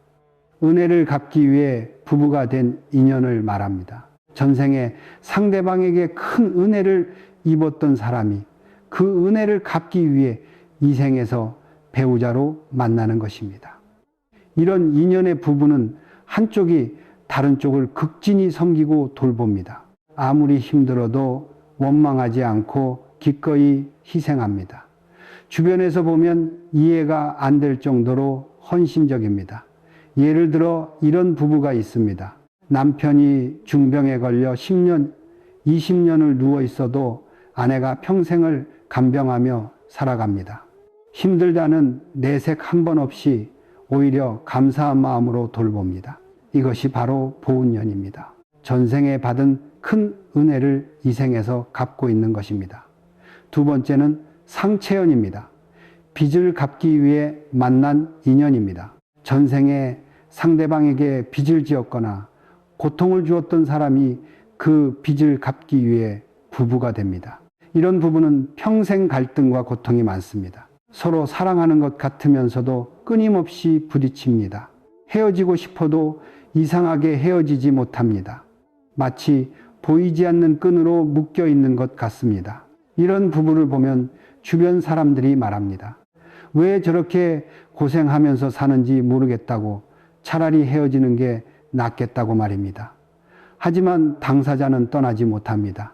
은혜를 갚기 위해 부부가 된 인연을 말합니다. 전생에 상대방에게 큰 은혜를 입었던 사람이 그 은혜를 갚기 위해 이 생에서 배우자로 만나는 것입니다. 이런 인연의 부부는 한쪽이 다른 쪽을 극진히 섬기고 돌봅니다. 아무리 힘들어도 원망하지 않고 기꺼이 희생합니다. 주변에서 보면 이해가 안 될 정도로 헌신적입니다. 예를 들어 이런 부부가 있습니다. 남편이 중병에 걸려 10년, 20년을 누워 있어도 아내가 평생을 간병하며 살아갑니다. 힘들다는 내색 한 번 없이 오히려 감사한 마음으로 돌봅니다. 이것이 바로 보훈연입니다. 전생에 받은 큰 은혜를 이 생에서 갚고 있는 것입니다. 두 번째는 상체연입니다. 빚을 갚기 위해 만난 인연입니다. 전생에 상대방에게 빚을 지었거나 고통을 주었던 사람이 그 빚을 갚기 위해 부부가 됩니다. 이런 부부는 평생 갈등과 고통이 많습니다. 서로 사랑하는 것 같으면서도 끊임없이 부딪힙니다. 헤어지고 싶어도 이상하게 헤어지지 못합니다. 마치 보이지 않는 끈으로 묶여 있는 것 같습니다. 이런 부부를 보면 주변 사람들이 말합니다. 왜 저렇게 고생하면서 사는지 모르겠다고, 차라리 헤어지는 게 낫겠다고 말입니다. 하지만 당사자는 떠나지 못합니다.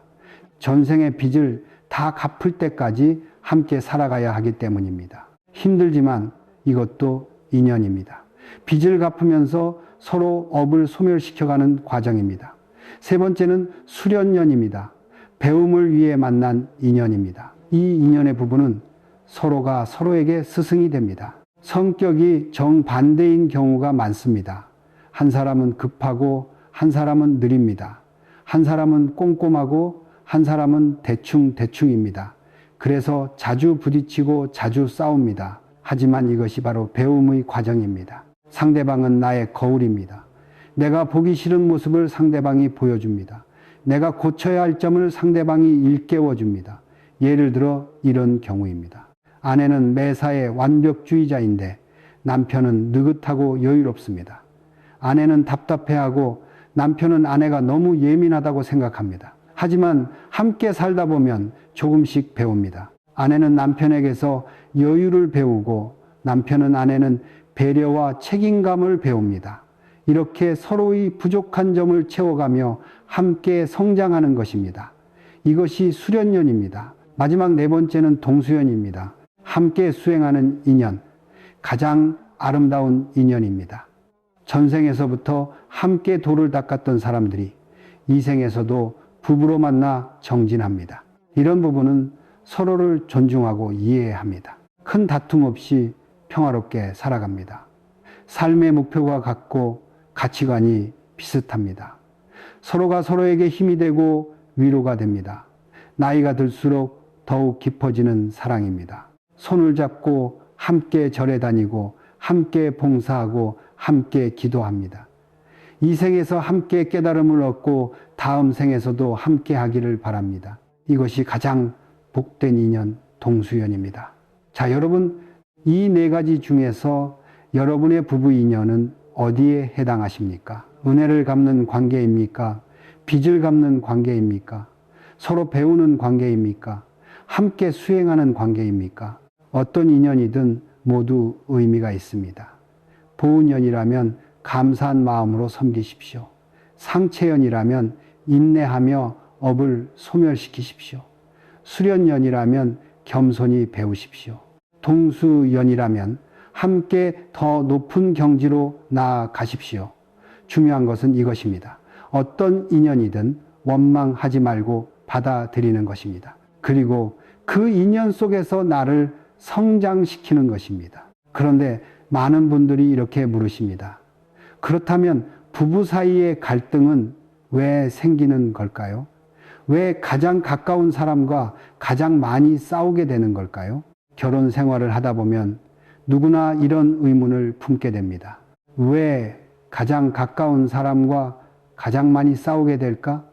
전생의 빚을 다 갚을 때까지 함께 살아가야 하기 때문입니다. 힘들지만 이것도 인연입니다. 빚을 갚으면서 서로 업을 소멸시켜가는 과정입니다. 세 번째는 수련연입니다. 배움을 위해 만난 인연입니다. 이 인연의 부부는 서로가 서로에게 스승이 됩니다. 성격이 정반대인 경우가 많습니다. 한 사람은 급하고 한 사람은 느립니다. 한 사람은 꼼꼼하고 한 사람은 대충입니다. 그래서 자주 부딪히고 자주 싸웁니다. 하지만 이것이 바로 배움의 과정입니다. 상대방은 나의 거울입니다. 내가 보기 싫은 모습을 상대방이 보여줍니다. 내가 고쳐야 할 점을 상대방이 일깨워줍니다. 예를 들어 이런 경우입니다. 아내는 매사에 완벽주의자인데 남편은 느긋하고 여유롭습니다. 아내는 답답해하고 남편은 아내가 너무 예민하다고 생각합니다. 하지만 함께 살다 보면 조금씩 배웁니다. 아내는 남편에게서 여유를 배우고 남편은 아내는 배려와 책임감을 배웁니다. 이렇게 서로의 부족한 점을 채워가며 함께 성장하는 것입니다. 이것이 수련연입니다. 마지막 네 번째는 동수연입니다. 함께 수행하는 인연, 가장 아름다운 인연입니다. 전생에서부터 함께 돌을 닦았던 사람들이 이 생에서도 부부로 만나 정진합니다. 이런 부부는 서로를 존중하고 이해합니다. 큰 다툼 없이 평화롭게 살아갑니다. 삶의 목표가 같고 가치관이 비슷합니다. 서로가 서로에게 힘이 되고 위로가 됩니다. 나이가 들수록 더욱 깊어지는 사랑입니다. 손을 잡고 함께 절에 다니고 함께 봉사하고 함께 기도합니다. 이 생에서 함께 깨달음을 얻고 다음 생에서도 함께 하기를 바랍니다. 이것이 가장 복된 인연, 동수연입니다. 자, 여러분, 이 네 가지 중에서 여러분의 부부 인연은 어디에 해당하십니까? 은혜를 갚는 관계입니까? 빚을 갚는 관계입니까? 서로 배우는 관계입니까? 함께 수행하는 관계입니까? 어떤 인연이든 모두 의미가 있습니다. 보훈연이라면 감사한 마음으로 섬기십시오. 상체연이라면 인내하며 업을 소멸시키십시오. 수련연이라면 겸손히 배우십시오. 동수연이라면 함께 더 높은 경지로 나아가십시오. 중요한 것은 이것입니다. 어떤 인연이든 원망하지 말고 받아들이는 것입니다. 그리고 그 인연 속에서 나를 성장시키는 것입니다. 그런데 많은 분들이 이렇게 물으십니다. 그렇다면 부부 사이의 갈등은 왜 생기는 걸까요? 왜 가장 가까운 사람과 가장 많이 싸우게 되는 걸까요? 결혼 생활을 하다 보면 누구나 이런 의문을 품게 됩니다. 왜 가장 가까운 사람과 가장 많이 싸우게 될까?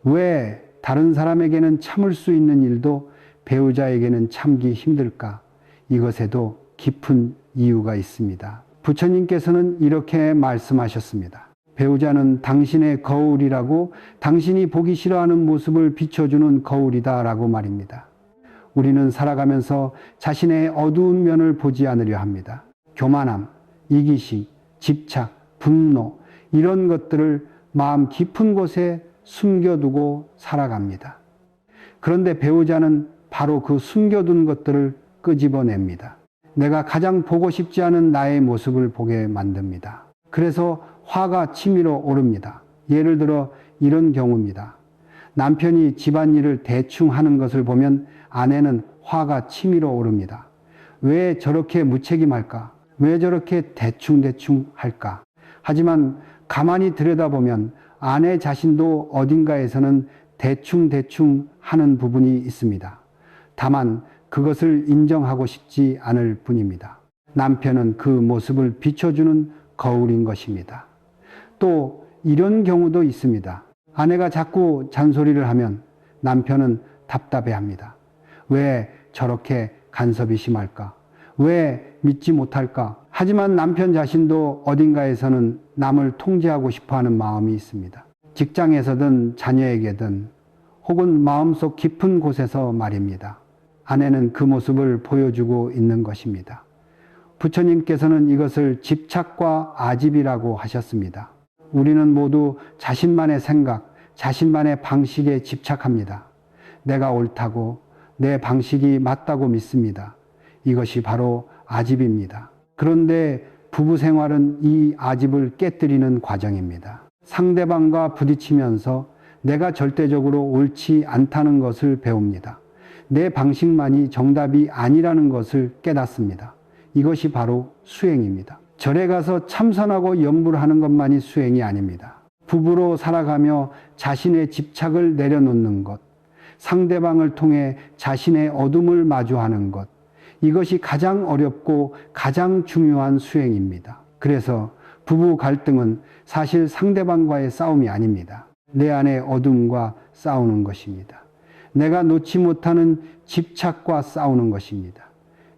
왜 다른 사람에게는 참을 수 있는 일도 배우자에게는 참기 힘들까? 이것에도 깊은 이유가 있습니다. 부처님께서는 이렇게 말씀하셨습니다. 배우자는 당신의 거울이라고, 당신이 보기 싫어하는 모습을 비춰주는 거울이다 라고 말입니다. 우리는 살아가면서 자신의 어두운 면을 보지 않으려 합니다. 교만함, 이기심, 집착, 분노, 이런 것들을 마음 깊은 곳에 숨겨두고 살아갑니다. 그런데 배우자는 바로 그 숨겨둔 것들을 끄집어냅니다. 내가 가장 보고 싶지 않은 나의 모습을 보게 만듭니다. 그래서 화가 치밀어 오릅니다. 예를 들어 이런 경우입니다. 남편이 집안일을 대충 하는 것을 보면 아내는 화가 치밀어 오릅니다. 왜 저렇게 무책임할까? 왜 저렇게 대충대충 할까? 하지만 가만히 들여다보면 아내 자신도 어딘가에서는 대충대충 하는 부분이 있습니다. 다만 그것을 인정하고 싶지 않을 뿐입니다. 남편은 그 모습을 비춰주는 거울인 것입니다. 또 이런 경우도 있습니다. 아내가 자꾸 잔소리를 하면 남편은 답답해합니다. 왜 저렇게 간섭이 심할까? 왜 믿지 못할까? 하지만 남편 자신도 어딘가에서는 남을 통제하고 싶어하는 마음이 있습니다. 직장에서든 자녀에게든 혹은 마음속 깊은 곳에서 말입니다. 아내는 그 모습을 보여주고 있는 것입니다. 부처님께서는 이것을 집착과 아집이라고 하셨습니다. 우리는 모두 자신만의 생각, 자신만의 방식에 집착합니다. 내가 옳다고, 내 방식이 맞다고 믿습니다. 이것이 바로 아집입니다. 그런데 부부 생활은 이 아집을 깨뜨리는 과정입니다. 상대방과 부딪히면서 내가 절대적으로 옳지 않다는 것을 배웁니다. 내 방식만이 정답이 아니라는 것을 깨닫습니다. 이것이 바로 수행입니다. 절에 가서 참선하고 염불을 하는 것만이 수행이 아닙니다. 부부로 살아가며 자신의 집착을 내려놓는 것, 상대방을 통해 자신의 어둠을 마주하는 것, 이것이 가장 어렵고 가장 중요한 수행입니다. 그래서 부부 갈등은 사실 상대방과의 싸움이 아닙니다. 내 안의 어둠과 싸우는 것입니다. 내가 놓지 못하는 집착과 싸우는 것입니다.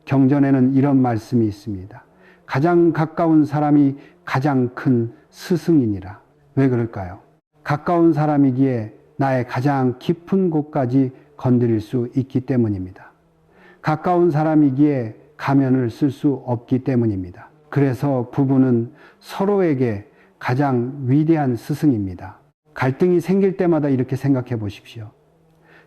경전에는 이런 말씀이 있습니다. 가장 가까운 사람이 가장 큰 스승이니라. 왜 그럴까요? 가까운 사람이기에 나의 가장 깊은 곳까지 건드릴 수 있기 때문입니다. 가까운 사람이기에 가면을 쓸 수 없기 때문입니다. 그래서 부부는 서로에게 가장 위대한 스승입니다. 갈등이 생길 때마다 이렇게 생각해 보십시오.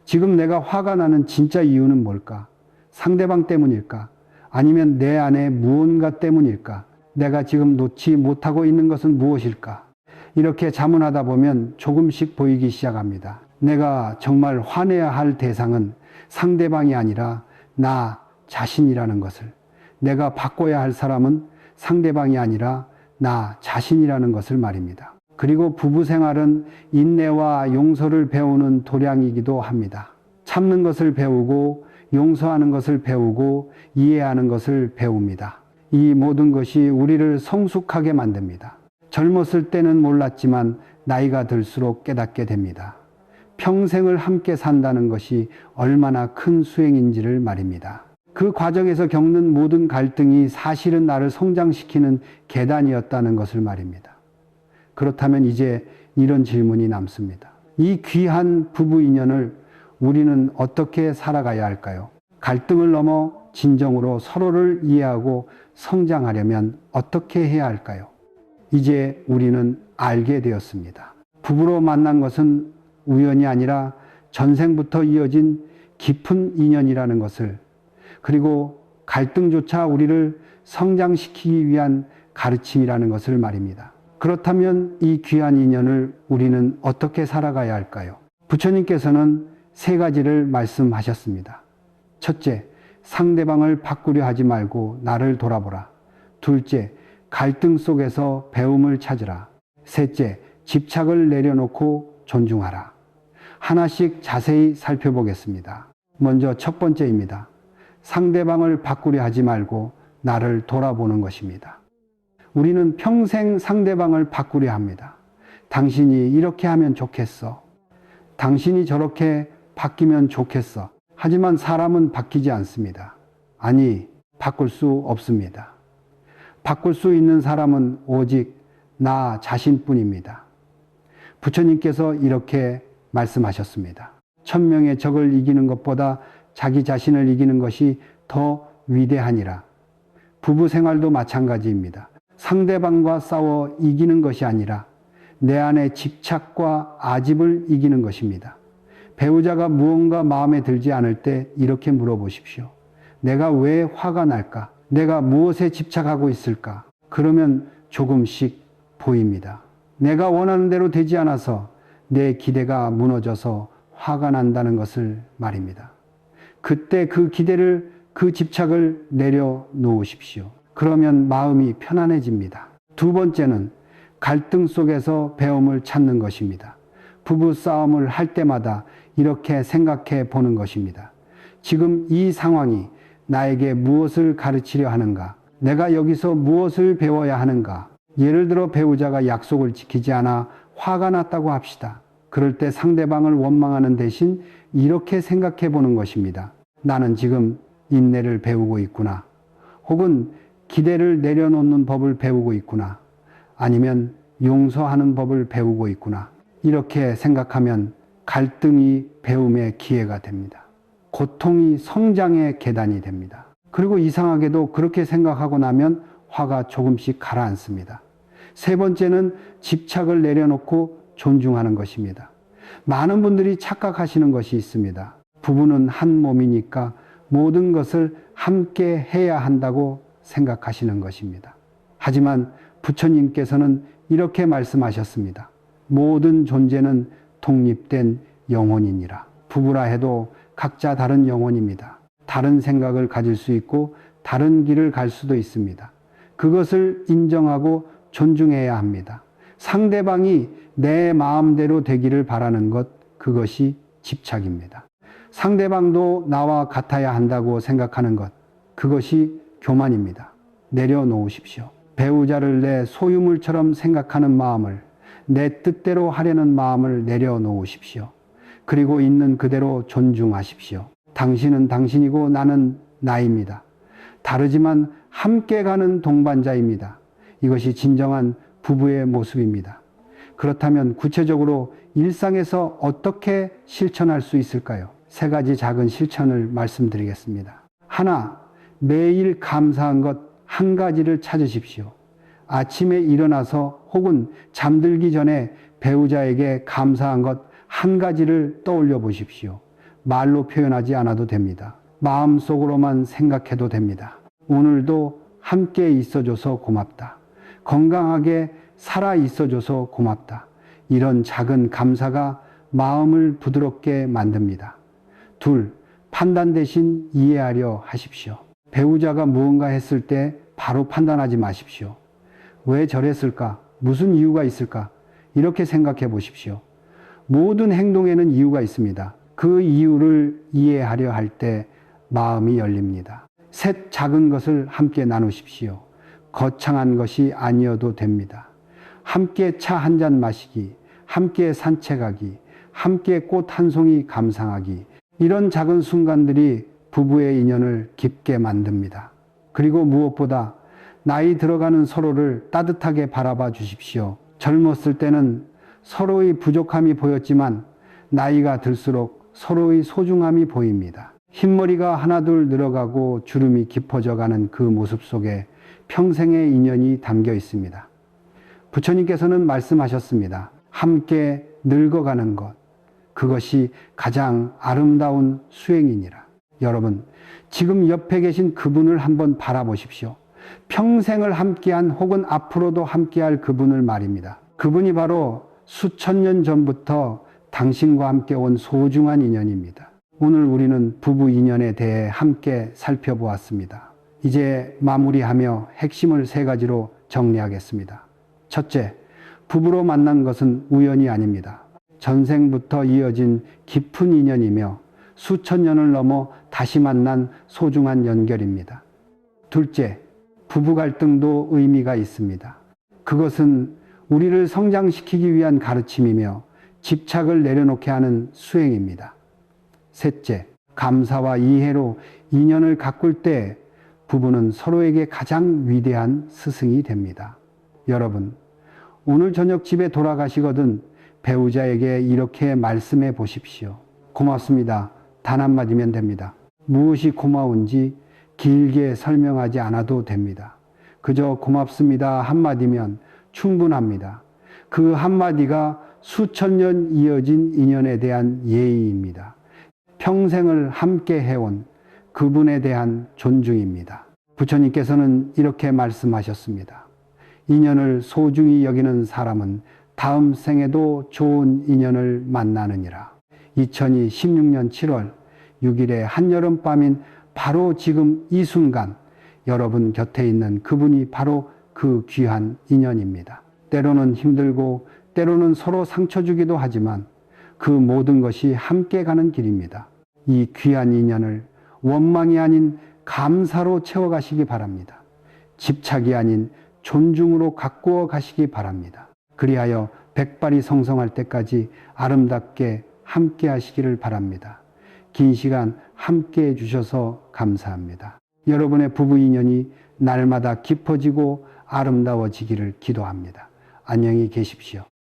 지금 내가 화가 나는 진짜 이유는 뭘까? 상대방 때문일까? 아니면 내 안에 무언가 때문일까? 내가 지금 놓지 못하고 있는 것은 무엇일까? 이렇게 자문하다 보면 조금씩 보이기 시작합니다. 내가 정말 화내야 할 대상은 상대방이 아니라 나 자신이라는 것을, 내가 바꿔야 할 사람은 상대방이 아니라 나 자신이라는 것을 말입니다. 그리고 부부 생활은 인내와 용서를 배우는 도량이기도 합니다. 참는 것을 배우고 용서하는 것을 배우고 이해하는 것을 배웁니다. 이 모든 것이 우리를 성숙하게 만듭니다. 젊었을 때는 몰랐지만 나이가 들수록 깨닫게 됩니다. 평생을 함께 산다는 것이 얼마나 큰 수행인지를 말입니다. 그 과정에서 겪는 모든 갈등이 사실은 나를 성장시키는 계단이었다는 것을 말입니다. 그렇다면 이제 이런 질문이 남습니다. 이 귀한 부부 인연을 우리는 어떻게 살아가야 할까요? 갈등을 넘어 진정으로 서로를 이해하고 성장하려면 어떻게 해야 할까요? 이제 우리는 알게 되었습니다. 부부로 만난 것은 우연이 아니라 전생부터 이어진 깊은 인연이라는 것을, 그리고 갈등조차 우리를 성장시키기 위한 가르침이라는 것을 말입니다. 그렇다면 이 귀한 인연을 우리는 어떻게 살아가야 할까요? 부처님께서는 세 가지를 말씀하셨습니다. 첫째, 상대방을 바꾸려 하지 말고 나를 돌아보라. 둘째, 갈등 속에서 배움을 찾으라. 셋째, 집착을 내려놓고 존중하라. 하나씩 자세히 살펴보겠습니다. 먼저 첫 번째입니다. 상대방을 바꾸려 하지 말고 나를 돌아보는 것입니다. 우리는 평생 상대방을 바꾸려 합니다. 당신이 이렇게 하면 좋겠어. 당신이 저렇게 바뀌면 좋겠어. 하지만 사람은 바뀌지 않습니다. 아니, 바꿀 수 없습니다. 바꿀 수 있는 사람은 오직 나 자신뿐입니다. 부처님께서 이렇게 말씀하셨습니다. 1000명의 적을 이기는 것보다 자기 자신을 이기는 것이 더 위대하니라. 부부 생활도 마찬가지입니다. 상대방과 싸워 이기는 것이 아니라 내 안의 집착과 아집을 이기는 것입니다. 배우자가 무언가 마음에 들지 않을 때 이렇게 물어보십시오. 내가 왜 화가 날까? 내가 무엇에 집착하고 있을까? 그러면 조금씩 보입니다. 내가 원하는 대로 되지 않아서 내 기대가 무너져서 화가 난다는 것을 말입니다. 그때 그 기대를, 그 집착을 내려놓으십시오. 그러면 마음이 편안해집니다. 두 번째는 갈등 속에서 배움을 찾는 것입니다. 부부 싸움을 할 때마다 이렇게 생각해 보는 것입니다. 지금 이 상황이 나에게 무엇을 가르치려 하는가? 내가 여기서 무엇을 배워야 하는가? 예를 들어 배우자가 약속을 지키지 않아 화가 났다고 합시다. 그럴 때 상대방을 원망하는 대신 이렇게 생각해 보는 것입니다. 나는 지금 인내를 배우고 있구나. 혹은 기대를 내려놓는 법을 배우고 있구나. 아니면 용서하는 법을 배우고 있구나. 이렇게 생각하면 갈등이 배움의 기회가 됩니다. 고통이 성장의 계단이 됩니다. 그리고 이상하게도 그렇게 생각하고 나면 화가 조금씩 가라앉습니다. 세 번째는 집착을 내려놓고 존중하는 것입니다. 많은 분들이 착각하시는 것이 있습니다. 부부는 한 몸이니까 모든 것을 함께 해야 한다고 생각하시는 것입니다. 하지만 부처님께서는 이렇게 말씀하셨습니다. 모든 존재는 독립된 영혼이니라. 부부라 해도 각자 다른 영혼입니다. 다른 생각을 가질 수 있고 다른 길을 갈 수도 있습니다. 그것을 인정하고 존중해야 합니다. 상대방이 내 마음대로 되기를 바라는 것, 그것이 집착입니다. 상대방도 나와 같아야 한다고 생각하는 것, 그것이 교만입니다. 내려놓으십시오. 배우자를 내 소유물처럼 생각하는 마음을, 내 뜻대로 하려는 마음을 내려놓으십시오. 그리고 있는 그대로 존중하십시오. 당신은 당신이고 나는 나입니다. 다르지만 함께 가는 동반자입니다. 이것이 진정한 부부의 모습입니다. 그렇다면 구체적으로 일상에서 어떻게 실천할 수 있을까요? 세 가지 작은 실천을 말씀드리겠습니다. 하나, 매일 감사한 것 한 가지를 찾으십시오. 아침에 일어나서 혹은 잠들기 전에 배우자에게 감사한 것 한 가지를 떠올려 보십시오. 말로 표현하지 않아도 됩니다. 마음속으로만 생각해도 됩니다. 오늘도 함께 있어줘서 고맙다. 건강하게 살아 있어줘서 고맙다. 이런 작은 감사가 마음을 부드럽게 만듭니다. 둘, 판단 대신 이해하려 하십시오. 배우자가 무언가 했을 때 바로 판단하지 마십시오. 왜 저랬을까? 무슨 이유가 있을까? 이렇게 생각해 보십시오. 모든 행동에는 이유가 있습니다. 그 이유를 이해하려 할 때 마음이 열립니다. 셋, 작은 것을 함께 나누십시오. 거창한 것이 아니어도 됩니다. 함께 차 한 잔 마시기, 함께 산책하기, 함께 꽃 한 송이 감상하기, 이런 작은 순간들이 부부의 인연을 깊게 만듭니다. 그리고 무엇보다 나이 들어가는 서로를 따뜻하게 바라봐 주십시오. 젊었을 때는 서로의 부족함이 보였지만 나이가 들수록 서로의 소중함이 보입니다. 흰머리가 하나둘 늘어가고 주름이 깊어져 가는 그 모습 속에 평생의 인연이 담겨 있습니다. 부처님께서는 말씀하셨습니다. 함께 늙어가는 것, 그것이 가장 아름다운 수행이니라. 여러분, 지금 옆에 계신 그분을 한번 바라보십시오. 평생을 함께한 혹은 앞으로도 함께할 그분을 말입니다. 그분이 바로 수천 년 전부터 당신과 함께 온 소중한 인연입니다. 오늘 우리는 부부 인연에 대해 함께 살펴보았습니다. 이제 마무리하며 핵심을 세 가지로 정리하겠습니다. 첫째, 부부로 만난 것은 우연이 아닙니다. 전생부터 이어진 깊은 인연이며 수천 년을 넘어 다시 만난 소중한 연결입니다. 둘째, 부부 갈등도 의미가 있습니다. 그것은 우리를 성장시키기 위한 가르침이며 집착을 내려놓게 하는 수행입니다. 셋째, 감사와 이해로 인연을 가꿀 때 부부는 서로에게 가장 위대한 스승이 됩니다. 여러분, 오늘 저녁 집에 돌아가시거든 배우자에게 이렇게 말씀해 보십시오. 고맙습니다. 단 한마디면 됩니다. 무엇이 고마운지 길게 설명하지 않아도 됩니다. 그저 고맙습니다 한마디면 충분합니다. 그 한마디가 수천 년 이어진 인연에 대한 예의입니다. 평생을 함께 해온 그분에 대한 존중입니다. 부처님께서는 이렇게 말씀하셨습니다. 인연을 소중히 여기는 사람은 다음 생에도 좋은 인연을 만나느니라. 2016년 7월 6일의 한여름밤인 바로 지금 이 순간 여러분 곁에 있는 그분이 바로 그 귀한 인연입니다. 때로는 힘들고 때로는 서로 상처 주기도 하지만 그 모든 것이 함께 가는 길입니다. 이 귀한 인연을 원망이 아닌 감사로 채워가시기 바랍니다. 집착이 아닌 존중으로 가꾸어 가시기 바랍니다. 그리하여 백발이 성성할 때까지 아름답게 함께 하시기를 바랍니다. 긴 시간 함께 해주셔서 감사합니다. 여러분의 부부 인연이 날마다 깊어지고 아름다워지기를 기도합니다. 안녕히 계십시오.